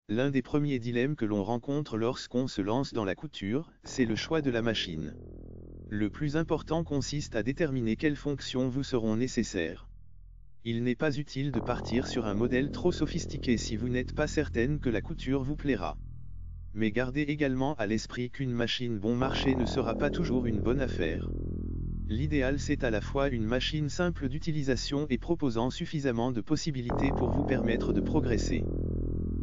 L'un des premiers dilemmes que l'on rencontre lorsqu'on se lance dans la couture, c'est le choix de la machine. Le plus important consiste à déterminer quelles fonctions vous seront nécessaires. Il n'est pas utile de partir sur un modèle trop sophistiqué si vous n'êtes pas certaine que la couture vous plaira. Mais gardez également à l'esprit qu'une machine bon marché ne sera pas toujours une bonne affaire. L'idéal c'est à la fois une machine simple d'utilisation et proposant suffisamment de possibilités pour vous permettre de progresser.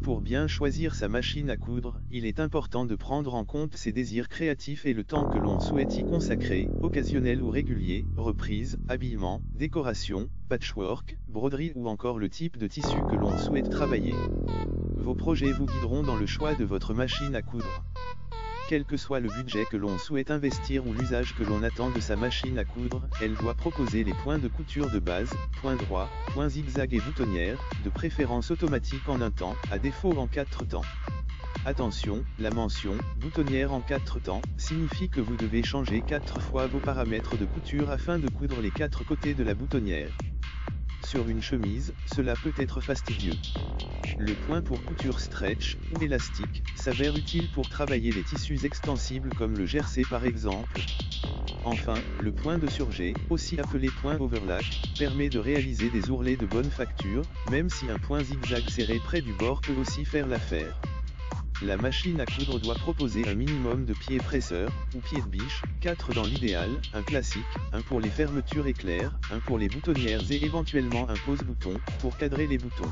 Pour bien choisir sa machine à coudre, il est important de prendre en compte ses désirs créatifs et le temps que l'on souhaite y consacrer, occasionnel ou régulier, reprise, habillement, décoration, patchwork, broderie ou encore le type de tissu que l'on souhaite travailler. Vos projets vous guideront dans le choix de votre machine à coudre. Quel que soit le budget que l'on souhaite investir ou l'usage que l'on attend de sa machine à coudre, elle doit proposer les points de couture de base, points droits, points zigzag et boutonnières, de préférence automatique en un temps, à défaut en 4 temps. Attention, la mention « boutonnière en 4 temps » signifie que vous devez changer 4 fois vos paramètres de couture afin de coudre les 4 côtés de la boutonnière. Sur une chemise, cela peut être fastidieux. Le point pour couture stretch, ou élastique, s'avère utile pour travailler les tissus extensibles comme le jersey par exemple. Enfin, le point de surjet, aussi appelé point overlap, permet de réaliser des ourlets de bonne facture, même si un point zigzag serré près du bord peut aussi faire l'affaire. La machine à coudre doit proposer un minimum de pieds presseurs, ou pieds de biche, 4 dans l'idéal, un classique, un pour les fermetures éclairs, un pour les boutonnières et éventuellement un pose-bouton, pour cadrer les boutons.